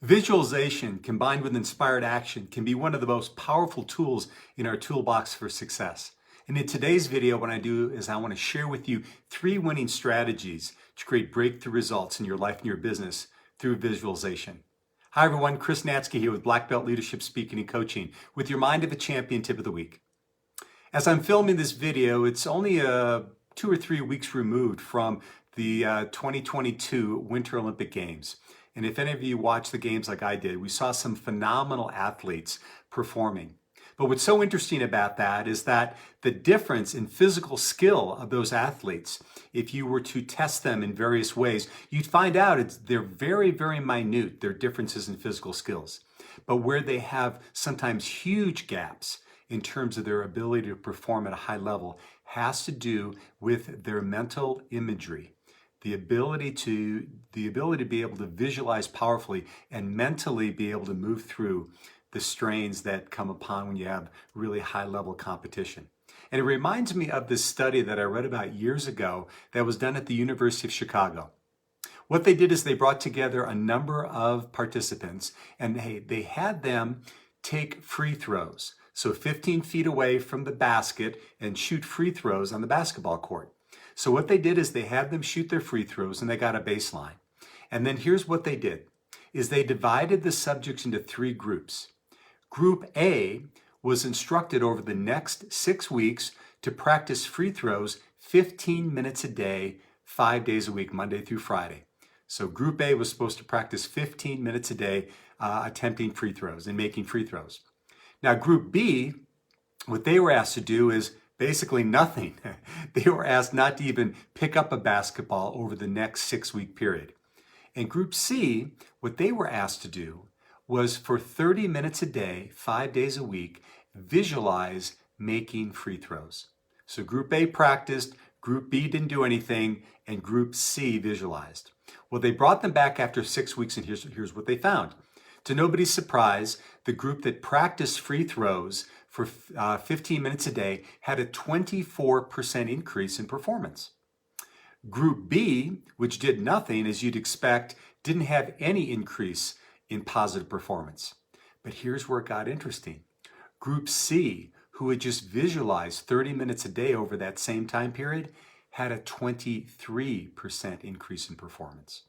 Visualization combined with inspired action can be one of the most powerful tools in our toolbox for success. And in today's video, what I do is I want to share with you 3 winning strategies to create breakthrough results in your life and your business through visualization. Hi everyone, Chris Natzke here with Black Belt Leadership Speaking and Coaching with your Mind of a Champion tip of the week. As I'm filming this video, it's only 2 or 3 weeks removed from the 2022 Winter Olympic Games. And if any of you watched the games like I did, we saw some phenomenal athletes performing. But what's so interesting about that is that the difference in physical skill of those athletes, if you were to test them in various ways, you'd find out they're very, very minute, their differences in physical skills. But where they have sometimes huge gaps in terms of their ability to perform at a high level has to do with their mental imagery. The ability to be able to visualize powerfully and mentally be able to move through the strains that come upon when you have really high level competition. And it reminds me of this study that I read about years ago that was done at the University of Chicago. What they did is they brought together a number of participants and they had them take free throws. So 15 feet away from the basket and shoot free throws on the basketball court. So what they did is they had them shoot their free throws and they got a baseline. And then here's what they did, is they divided the subjects into 3 groups. Group A was instructed over the next 6 weeks to practice free throws 15 minutes a day, 5 days a week, Monday through Friday. So Group A was supposed to practice 15 minutes a day attempting free throws and making free throws. Now Group B, what they were asked to do is basically nothing. They were asked not to even pick up a basketball over the next 6-week period. And Group C, what they were asked to do was for 30 minutes a day, 5 days a week, visualize making free throws. So Group A practiced, Group B didn't do anything, and Group C visualized. Well, they brought them back after 6 weeks, and here's what they found. To nobody's surprise, the group that practiced free throws for 15 minutes a day had a 24% increase in performance. Group B, which did nothing, as you'd expect, didn't have any increase in positive performance. But here's where it got interesting. Group C, who had just visualized 30 minutes a day over that same time period, had a 23% increase in performance.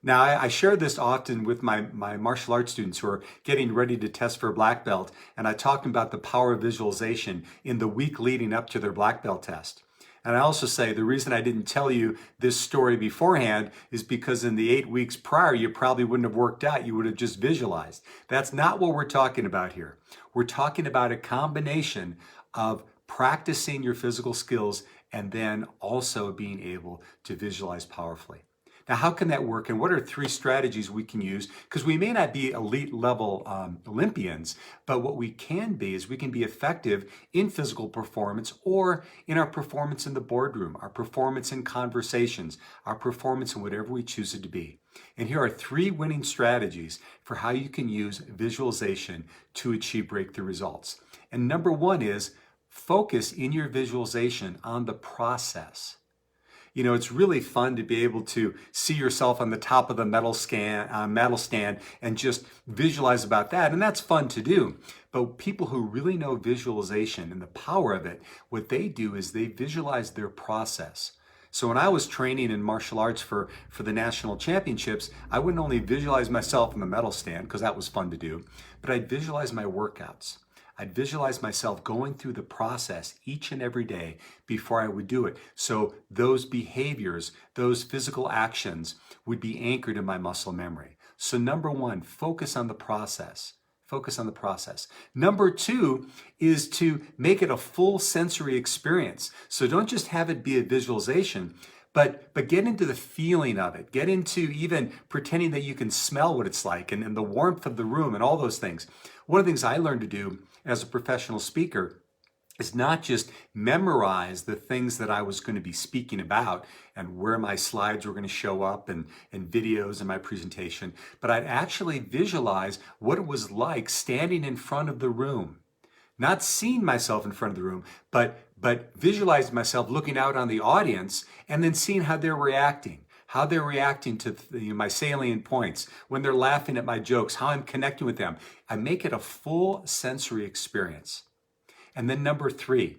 Now, I share this often with my martial arts students who are getting ready to test for a black belt, and I talk about the power of visualization in the week leading up to their black belt test. And I also say the reason I didn't tell you this story beforehand is because in the 8 weeks prior, you probably wouldn't have worked out. You would have just visualized. That's not what we're talking about here. We're talking about a combination of practicing your physical skills and then also being able to visualize powerfully. Now, how can that work? And what are 3 strategies we can use? Because we may not be elite level Olympians, but what we can be is we can be effective in physical performance or in our performance in the boardroom, our performance in conversations, our performance in whatever we choose it to be. And here are 3 winning strategies for how you can use visualization to achieve breakthrough results. And number 1 is focus in your visualization on the process. You know, it's really fun to be able to see yourself on the top of the medal stand and just visualize about that. And that's fun to do. But people who really know visualization and the power of it, what they do is they visualize their process. So when I was training in martial arts for the national championships, I wouldn't only visualize myself on the medal stand because that was fun to do, but I'd visualize my workouts. I'd visualize myself going through the process each and every day before I would do it. So those behaviors, those physical actions would be anchored in my muscle memory. So number 1, focus on the process. Focus on the process. Number 2 is to make it a full sensory experience. So don't just have it be a visualization, but get into the feeling of it. Get into even pretending that you can smell what it's like and the warmth of the room and all those things. One of the things I learned to do as a professional speaker is not just memorize the things that I was going to be speaking about and where my slides were going to show up and videos in my presentation, but I'd actually visualize what it was like standing in front of the room. Not seeing myself in front of the room, but visualizing myself looking out on the audience and then seeing how they're reacting. how they're reacting to my salient points, when they're laughing at my jokes, how I'm connecting with them. I make it a full sensory experience. And then number 3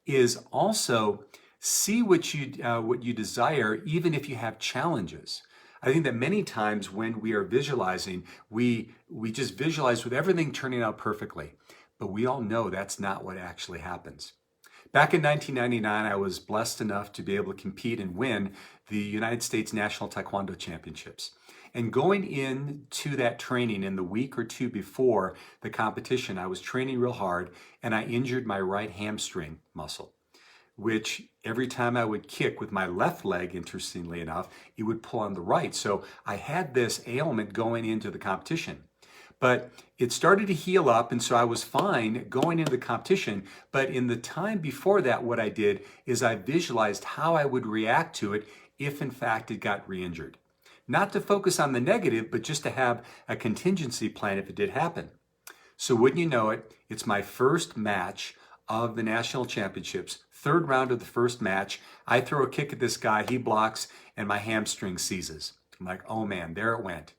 is also see what you desire, even if you have challenges. I think that many times when we are visualizing, we just visualize with everything turning out perfectly. But we all know that's not what actually happens. Back in 1999, I was blessed enough to be able to compete and win the United States National Taekwondo Championships. And going into that training in the week or two before the competition, I was training real hard and I injured my right hamstring muscle, which every time I would kick with my left leg, interestingly enough, it would pull on the right. So I had this ailment going into the competition. But it started to heal up, and so I was fine going into the competition. But in the time before that, what I did is I visualized how I would react to it if, in fact, it got re-injured. Not to focus on the negative, but just to have a contingency plan if it did happen. So wouldn't you know it, it's my first match of the national championships, 3rd round of the first match. I throw a kick at this guy, he blocks, and my hamstring seizes. I'm like, oh man, there it went.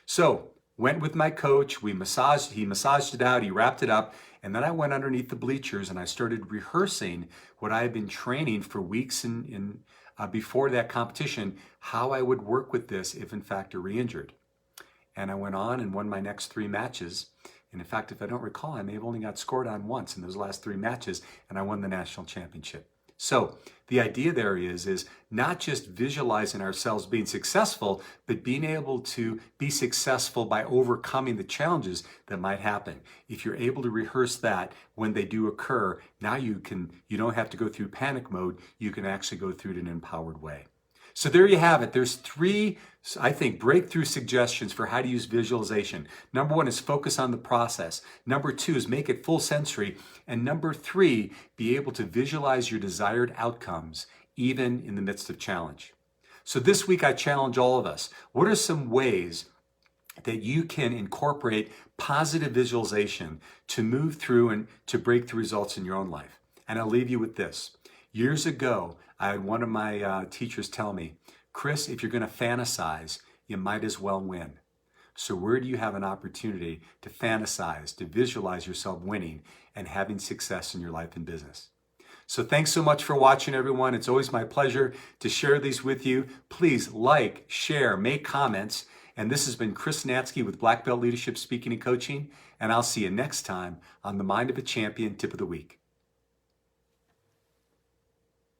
So went with my coach, he massaged it out, he wrapped it up, and then I went underneath the bleachers and I started rehearsing what I had been training for weeks before that competition, how I would work with this if in fact I re-injured. And I went on and won my next 3 matches. And in fact, if I don't recall, I may have only got scored on once in those last 3 matches, and I won the national championship. So the idea there is not just visualizing ourselves being successful, but being able to be successful by overcoming the challenges that might happen. If you're able to rehearse that when they do occur, now you don't have to go through panic mode. You can actually go through it in an empowered way. So there you have it. There's 3, I think, breakthrough suggestions for how to use visualization. Number 1 is focus on the process. Number 2 is make it full sensory. And number 3, be able to visualize your desired outcomes, even in the midst of challenge. So this week, I challenge all of us. What are some ways that you can incorporate positive visualization to move through and to break the results in your own life? And I'll leave you with this. Years ago, I had one of my teachers tell me, Chris, if you're going to fantasize, you might as well win. So where do you have an opportunity to fantasize, to visualize yourself winning and having success in your life and business? So thanks so much for watching, everyone. It's always my pleasure to share these with you. Please like, share, make comments. And this has been Chris Natzke with Black Belt Leadership Speaking and Coaching. And I'll see you next time on the Mind of a Champion Tip of the Week.